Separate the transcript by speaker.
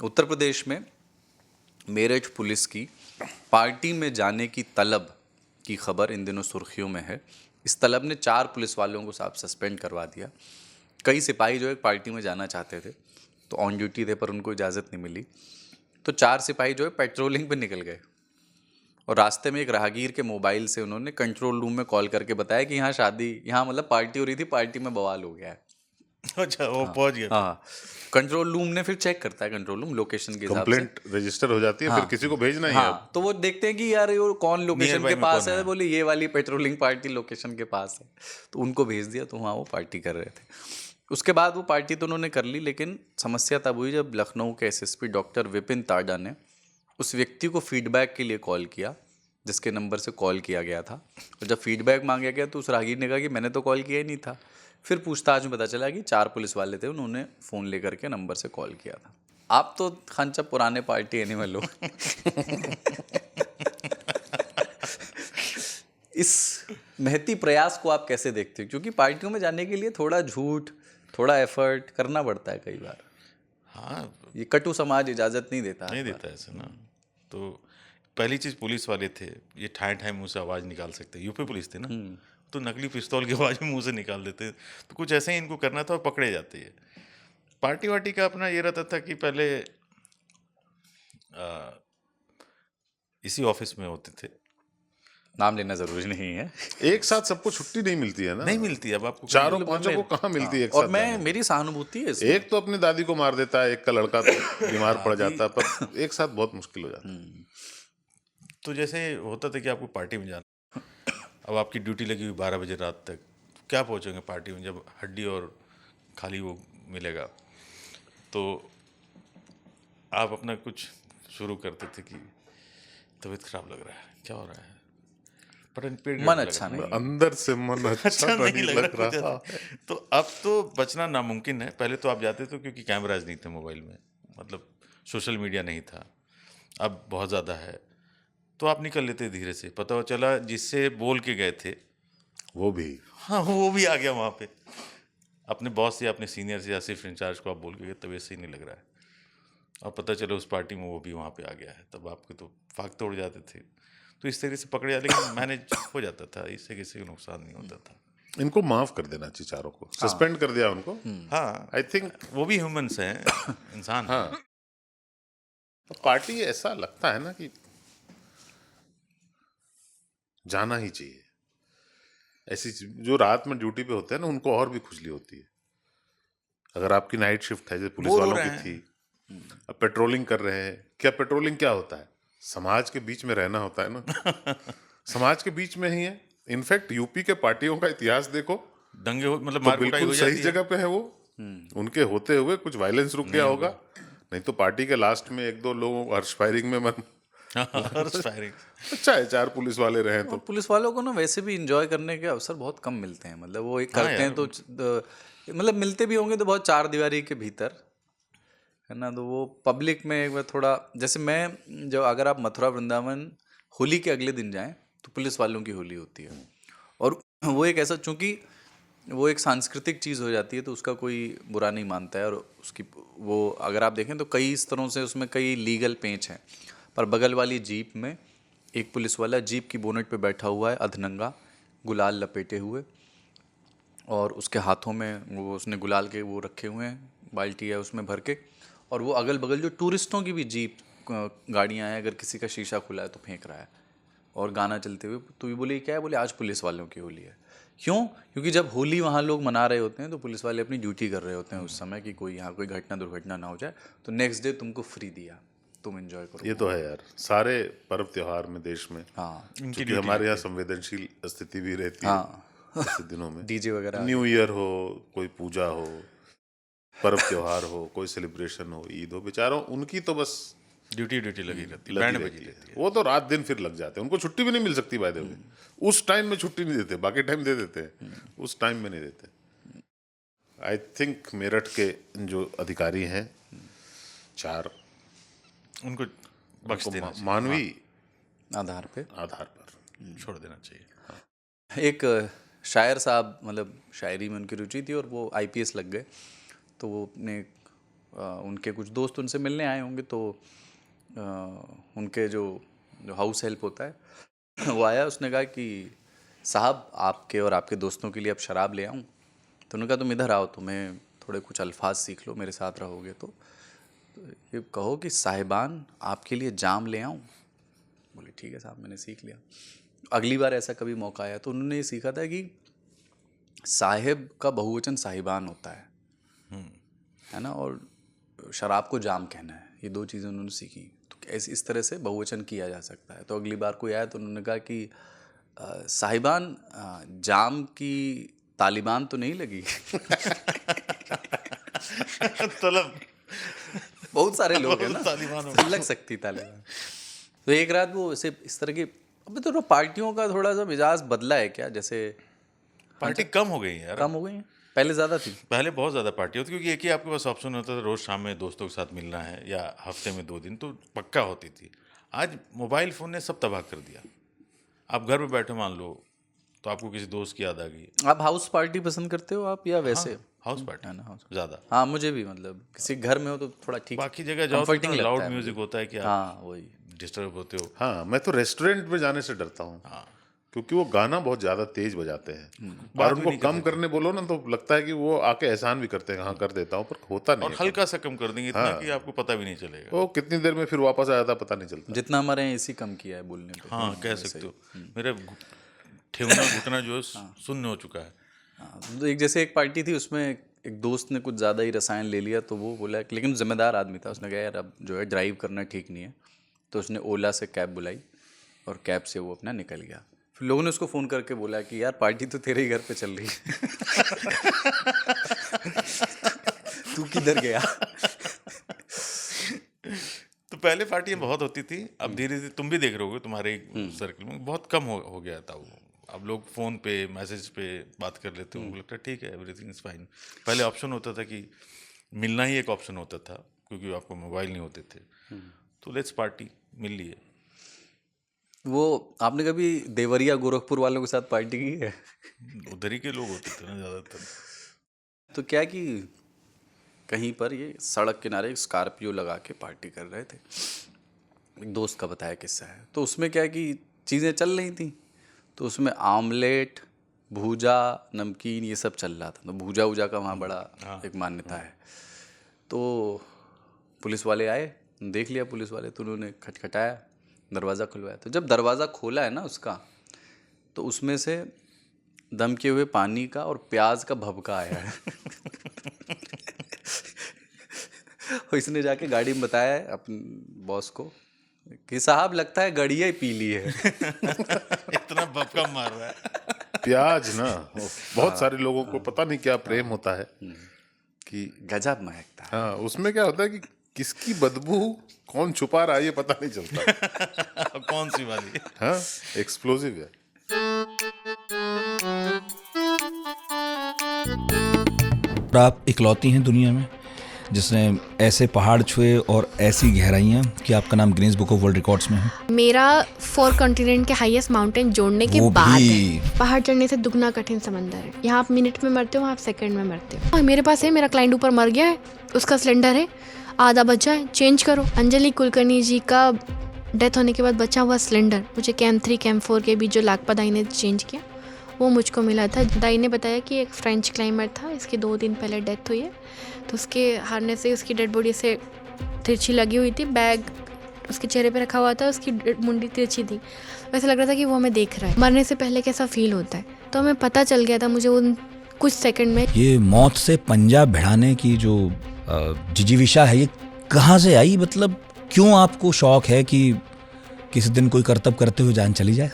Speaker 1: उत्तर प्रदेश में मेरठ पुलिस की पार्टी में जाने की तलब की खबर इन दिनों सुर्खियों में है। इस तलब ने 4 पुलिस वालों को साहब सस्पेंड करवा दिया। कई सिपाही जो है पार्टी में जाना चाहते थे तो ऑन ड्यूटी थे पर उनको इजाज़त नहीं मिली, तो 4 सिपाही जो है पेट्रोलिंग पे निकल गए और रास्ते में एक राहगीर के मोबाइल से उन्होंने कंट्रोल रूम में कॉल करके बताया कि यहाँ शादी, यहाँ मतलब पार्टी हो रही थी, पार्टी में बवाल हो गया है।
Speaker 2: अच्छा, वो पहुंच गया।
Speaker 1: हाँ, कंट्रोल रूम ने फिर चेक करता है, कंट्रोल रूम लोकेशन के हिसाब से।
Speaker 3: कंप्लेंट रजिस्टर हो जाती है,
Speaker 1: हाँ,
Speaker 3: फिर किसी को भेजना ही है अब।
Speaker 1: हाँ, तो वो देखते हैं कि यार ये कौन लोकेशन
Speaker 2: Nearby
Speaker 1: के
Speaker 2: में
Speaker 1: पास
Speaker 2: कौन
Speaker 1: है,
Speaker 2: है?
Speaker 1: बोले ये वाली पेट्रोलिंग पार्टी लोकेशन के पास है, तो उनको भेज दिया, तो वहाँ वो पार्टी कर रहे थे। उसके बाद वो पार्टी तो उन्होंने कर ली, लेकिन समस्या तब हुई जब लखनऊ के एसएसपी डॉक्टर विपिन ताडा ने उस व्यक्ति को फीडबैक के लिए कॉल किया जिसके नंबर से कॉल किया गया था। और जब फीडबैक मांगा गया तो उस राहगीर ने कहा कि मैंने तो कॉल किया ही नहीं था। फिर पूछताछ में पता चला कि 4 पुलिस वाले थे, उन्होंने फ़ोन लेकर के नंबर से कॉल किया था। आप तो खानचा पुराने पार्टी एनिमल हो। इस महती प्रयास को आप कैसे देखते हो? क्योंकि पार्टियों में जाने के लिए थोड़ा झूठ, थोड़ा एफर्ट करना पड़ता है कई बार।
Speaker 2: हाँ,
Speaker 1: ये कटु समाज इजाज़त नहीं देता
Speaker 2: नहीं
Speaker 1: हर बार।
Speaker 2: देता ऐसे ना। तो पहली चीज पुलिस वाले थे, ये ठाए ठाए मुंह से आवाज निकाल सकते। यूपी पुलिस थे ना, तो नकली पिस्तौल की आवाज भी मुंह से निकाल देते। तो कुछ ऐसे ही इनको करना था और पकड़े जाते हैं। पार्टी वार्टी का अपना ये रहता था कि पहले इसी ऑफिस में होते थे।
Speaker 1: नाम लेना ज़रूरी नहीं है।
Speaker 3: एक साथ सबको छुट्टी नहीं मिलती है ना,
Speaker 2: नहीं मिलती अब आपको।
Speaker 3: चारों
Speaker 1: मतलब
Speaker 3: पांचों को कहाँ मिलती है एक
Speaker 1: और
Speaker 3: साथ
Speaker 1: मैं
Speaker 3: जाने
Speaker 1: मेरी सहानुभूति है
Speaker 3: की?
Speaker 1: इसमें।
Speaker 3: एक तो अपनी दादी को मार देता है, एक का लड़का तो बीमार पड़ जाता है, पर एक साथ बहुत मुश्किल हो जाता है।
Speaker 2: तो जैसे होता था कि आपको पार्टी में जाना, अब आपकी ड्यूटी लगी हुई 12 बजे रात तक, क्या पहुंचोगे पार्टी में जब हड्डी और खाली वो मिलेगा। तो आप अपना कुछ शुरू करते थे कि तबीयत खराब लग रहा है, क्या हो रहा है, पेट
Speaker 1: मन
Speaker 2: गड़बड़ लग
Speaker 1: अच्छा
Speaker 2: रहा है।
Speaker 1: नहीं है।
Speaker 3: अंदर से मन अच्छा नहीं लग
Speaker 2: कुछ
Speaker 3: रहा
Speaker 2: ऐसा।
Speaker 3: है।
Speaker 2: तो अब तो बचना नामुमकिन है। पहले तो आप जाते थे क्योंकि कैमराज नहीं थे मोबाइल में, मतलब सोशल मीडिया नहीं था, अब बहुत ज़्यादा है। तो आप निकल लेते धीरे से, पता चला जिससे बोल के गए थे
Speaker 3: वो भी
Speaker 2: हाँ वो भी आ गया वहाँ पे। अपने बॉस या अपने सीनियर से या सिर्फ इंचार्ज को आप बोल के गए तबीयत सही नहीं लग रहा है, और पता चला उस पार्टी में वो भी वहाँ पे आ गया है, तब आपके तो फाक तोड़ जाते थे। तो इस तरीके से पकड़े जाते, लेकिन मैनेज हो जाता था, इससे किसी को नुकसान नहीं होता था।
Speaker 3: इनको माफ कर देना चाहिए, चारों को सस्पेंड कर दिया उनको।
Speaker 2: हाँ,
Speaker 3: आई थिंक
Speaker 2: वो भी ह्यूमंस हैं, इंसान हैं।
Speaker 3: हाँ, पार्टी ऐसा लगता है ना कि जाना ही चाहिए। ऐसी जो रात में ड्यूटी पे होते हैं ना, उनको और भी खुजली होती है। अगर आपकी नाइट शिफ्ट है, जैसे पुलिस
Speaker 2: बोर हो
Speaker 3: वालों
Speaker 2: रहे
Speaker 3: की
Speaker 2: हैं।
Speaker 3: थी, अब पेट्रोलिंग कर रहे हैं। क्या पेट्रोलिंग क्या होता है? समाज के बीच में रहना होता है ना। समाज के बीच में ही है। इनफैक्ट यूपी के पार्टियों का इतिहास देखो
Speaker 2: दंगे हो, मतलब
Speaker 3: तो
Speaker 2: मार कुटाई
Speaker 3: बिल्कुल
Speaker 2: हो
Speaker 3: सही
Speaker 2: जाती है।
Speaker 3: जगह पे है वो। उनके होते हुए कुछ वायलेंस रुक गया
Speaker 2: नहीं
Speaker 3: होगा,
Speaker 2: होगा।
Speaker 3: नहीं तो पार्टी के लास्ट में एक दो लोगों को हर्ष फायरिंग में मन।
Speaker 2: Horse firing.
Speaker 3: अच्छा है 4 पुलिस वाले रहे
Speaker 1: और
Speaker 3: तो।
Speaker 1: पुलिस वालों को ना वैसे भी इंजॉय करने के अवसर बहुत कम मिलते हैं। मतलब वो एक
Speaker 2: हाँ
Speaker 1: करते हैं
Speaker 2: यार,
Speaker 1: तो मतलब मिलते भी होंगे तो बहुत चार दीवारी के भीतर, है ना। तो वो पब्लिक में एक बार थोड़ा, जैसे मैं जो, अगर आप मथुरा वृंदावन होली के अगले दिन जाएं तो पुलिस वालों की होली होती है। और वो एक ऐसा, चूंकि वो एक सांस्कृतिक चीज़ हो जाती है तो उसका कोई बुरा नहीं मानता है। और उसकी वो अगर आप देखें तो कई इस तरह से उसमें कई लीगल पेंच हैं। पर बगल वाली जीप में एक पुलिस वाला जीप की बोनेट पे बैठा हुआ है, अधनंगा, गुलाल लपेटे हुए, और उसके हाथों में वो उसने गुलाल के वो रखे हुए हैं, बाल्टी है उसमें भर के। और वो अगल बगल जो टूरिस्टों की भी जीप गाड़ियाँ हैं, अगर किसी का शीशा खुला है तो फेंक रहा है, और गाना चलते हुए। तो ये बोले क्या है? बोले आज पुलिस वालों की होली है। क्यों? क्योंकि जब होली वहाँ लोग मना रहे होते हैं तो पुलिस वाले अपनी ड्यूटी कर रहे होते हैं उस समय, कि कोई यहाँ कोई घटना दुर्घटना ना हो जाए। तो नेक्स्ट डे तुमको फ्री दिया, तुम एंजॉय करो।
Speaker 3: ये तो है यार, सारे पर्व त्योहार में देश में,
Speaker 1: हाँ
Speaker 2: इनकी
Speaker 3: क्योंकि
Speaker 2: ड्यूटी
Speaker 3: हमारे यहाँ
Speaker 2: रहती
Speaker 3: संवेदनशील स्थिति भी रहती है
Speaker 1: हाँ।
Speaker 3: ऐसे दिनों में।
Speaker 1: डीजे वगैरह आ
Speaker 3: न्यू
Speaker 1: गए।
Speaker 3: ईयर हो, कोई पूजा हो, पर्व त्योहार हो, कोई सेलिब्रेशन हो, ईद हो, बेचारों उनकी तो बस
Speaker 2: है। ड्यूटी ड्यूटी लगी रहती है,
Speaker 3: लगी
Speaker 2: बैंड बजी
Speaker 3: रहती
Speaker 2: रहती
Speaker 3: है।
Speaker 2: है।
Speaker 3: वो तो रात दिन फिर लग जाते हैं, उनको छुट्टी भी नहीं मिल सकती बाय द वे। उस टाइम में छुट्टी नहीं देते, बाकी टाइम दे देते हैं, उस टाइम में नहीं देते। आई थिंक मेरठ के जो अधिकारी हैं 4,
Speaker 2: उनको बख्श
Speaker 3: उनको
Speaker 2: देना चाहिए,
Speaker 3: मानवीय
Speaker 1: आधार पे
Speaker 3: आधार पर
Speaker 2: छोड़ देना चाहिए।
Speaker 1: एक शायर साहब, मतलब शायरी में उनकी रुचि थी और वो आईपीएस लग गए। तो वो अपने उनके कुछ दोस्त उनसे मिलने आए होंगे, तो उनके जो हाउस हेल्प होता है वो आया, उसने कहा कि साहब आपके और आपके दोस्तों के लिए अब शराब ले आऊँ। तो उन्होंने कहा तुम इधर आओ, तुम्हें थोड़े कुछ अल्फाज सीख लो, मेरे साथ रहोगे तो ये कहो कि साहिबान आपके लिए जाम ले आऊँ। बोले ठीक है साहब, मैंने सीख लिया। अगली बार ऐसा कभी मौका आया तो उन्होंने ये सीखा था कि साहिब का बहुवचन साहिबान होता है ना, और शराब को जाम कहना है। ये दो चीज़ें उन्होंने सीखी, तो ऐसे इस तरह से बहुवचन किया जा सकता है। तो अगली बार कोई आया तो उन्होंने कहा कि साहिबान जाम की तालिबान तो नहीं लगी।
Speaker 2: तलब
Speaker 1: बहुत सारे लोग हैं ना,
Speaker 2: तालिबान
Speaker 1: लग सकती तालिबान। तो एक रात वो ऐसे इस तरह की, अभी तो पार्टियों का थोड़ा सा मिजाज बदला है क्या, जैसे
Speaker 2: पार्टी कम हो गई है यार।
Speaker 1: कम हो गई है, पहले ज़्यादा थी।
Speaker 2: पहले बहुत ज़्यादा पार्टी होती, क्योंकि एक ही आपके पास ऑप्शन होता था, रोज़ शाम में दोस्तों के साथ मिलना है या हफ्ते में 2 दिन, तो पक्का होती थी। आज मोबाइल फ़ोन ने सब तबाह कर दिया। आप घर में बैठे मान लो तो आपको किसी दोस्त की याद आ गई।
Speaker 1: आप हाउस पार्टी पसंद करते हो आप, या वैसे?
Speaker 2: हाउस पार्टी
Speaker 1: है ना, हाउस
Speaker 2: ज़्यादा।
Speaker 1: हाँ मुझे भी, मतलब किसी घर में हो तो थोड़ा ठीक,
Speaker 2: बाकी जगह जाओ तो
Speaker 1: comforting लगता
Speaker 2: लाउड
Speaker 1: है
Speaker 2: म्यूजिक होता है कि आप
Speaker 1: हाँ वही।
Speaker 2: डिस्टर्ब होते हो।
Speaker 3: हाँ, मैं तो रेस्टोरेंट में जाने से डरता हूँ, क्योंकि वो गाना बहुत ज्यादा तेज बजाते हैं
Speaker 2: बात
Speaker 3: और
Speaker 2: भी
Speaker 3: उनको
Speaker 2: नहीं
Speaker 3: कम करने बोलो ना तो लगता है कि वो आके एहसान भी करते हैं, हाँ कर देता हूँ, पर होता नहीं
Speaker 2: और
Speaker 3: है।
Speaker 2: हल्का सा कम कर देंगे, इतना कि आपको पता भी नहीं चलेगा।
Speaker 3: वो कितनी देर में फिर वापस आ जाता पता नहीं चलता।
Speaker 1: जितना हमारे यहाँ एसी कम किया है बोलने पे।
Speaker 2: हाँ कह सकते हो। मेरा ठेवना घुटना जो है शून्य हो चुका है।
Speaker 1: हाँ, तो एक जैसे एक पार्टी थी, उसमें एक दोस्त ने कुछ ज़्यादा ही रसायन ले लिया, तो वो बोला, लेकिन जिम्मेदार आदमी था, उसने कहा यार अब जो है ड्राइव करना ठीक नहीं है। तो उसने ओला से कैब बुलाई और कैब से वो अपना निकल गया। फिर लोगों ने उसको फ़ोन करके बोला कि यार पार्टी तो तेरे ही घर पे चल रही है। तू किधर गया?
Speaker 2: तो पहले पार्टियां बहुत होती थी, अब धीरे धीरे तुम भी देख रहे होगे तुम्हारे सर्कल में बहुत कम हो गया था वो। अब लोग फ़ोन पे मैसेज पे बात कर लेते हैं, उनको लगता है ठीक है एवरीथिंग इज़ फाइन। पहले ऑप्शन होता था कि मिलना ही एक ऑप्शन होता था, क्योंकि आपको मोबाइल नहीं होते थे, तो लेट्स पार्टी मिल लिए।
Speaker 1: वो आपने कभी देवरिया गोरखपुर वालों के साथ पार्टी की है?
Speaker 2: उधर ही के लोग होते थे ना ज़्यादातर।
Speaker 1: तो क्या कि कहीं पर ये सड़क किनारे एक स्कॉर्पियो लगा के पार्टी कर रहे थे। एक दोस्त का बताया किस्सा है। तो उसमें क्या कि चीज़ें चल रही थी, तो उसमें आमलेट, भूजा, नमकीन ये सब चल रहा था। तो भूजा वूजा का वहाँ बड़ा एक मान्यता है। तो पुलिस वाले आए, देख लिया पुलिस वाले, तो उन्होंने खटखटाया, दरवाज़ा खुलवाया। तो जब दरवाज़ा खोला है ना उसका, तो उसमें से दम किए हुए पानी का और प्याज का भभका आया है। और इसने जाके गाड़ी में बताया अपने बॉस को कि साहब लगता है गड़िया ही पी ली है।
Speaker 2: इतना भपका मार रहा है।
Speaker 3: प्याज ना, बहुत सारे लोगों को पता नहीं क्या प्रेम होता है कि
Speaker 1: गजब महकता है।
Speaker 3: हाँ, उसमें क्या होता है कि किसकी बदबू कौन छुपा रहा है ये पता नहीं चलता।
Speaker 2: कौन सी वाली?
Speaker 3: हाँ, एक्सप्लोजिव है।
Speaker 4: आप इकलौती हैं दुनिया में जिसने ऐसे पहाड़ छुए और ऐसी गहराइयाँ कि आपका नाम Guinness book of world records में है।
Speaker 5: मेरा 4 कॉन्टिनेंट के हाईएस्ट माउंटेन जोड़ने के
Speaker 4: वो
Speaker 5: बाद
Speaker 4: भी।
Speaker 5: है। पहाड़ चढ़ने से दुगना कठिन समंदर है। यहाँ आप मिनट में मरते हो, आप सेकंड में मरते हो। और मेरे पास है, मेरा क्लाइंट ऊपर मर गया है, उसका सिलेंडर है, आधा बचा है, चेंज करो। अंजलि कुलकर्णी जी का डेथ होने के बाद बचा हुआ सिलेंडर मुझे कैंप 3 कैंप 4 के बीच जो लाकपा दाई ने चेंज किया, वो मुझको मिला था। दाई ने बताया कि एक फ्रेंच क्लाइंबर था, इसकी 2 दिन पहले डेथ हुई है, तो उसके हारने से उसकी डेड बॉडी से तिरछी लगी हुई थी। बैग उसके चेहरे पे रखा हुआ था, उसकी मुंडी तिरछी थी। वैसे लग रहा था कि वो हमें देख रहा है। मरने से पहले कैसा फील होता है, तो हमें पता चल गया था मुझे उन कुछ सेकंड में।
Speaker 4: ये मौत से पंजा भिड़ाने की जो जिजीविषा है, ये कहाँ से आई? मतलब क्यों आपको शौक है कि किसी दिन कोई करतब करते हुए जान चली जाए?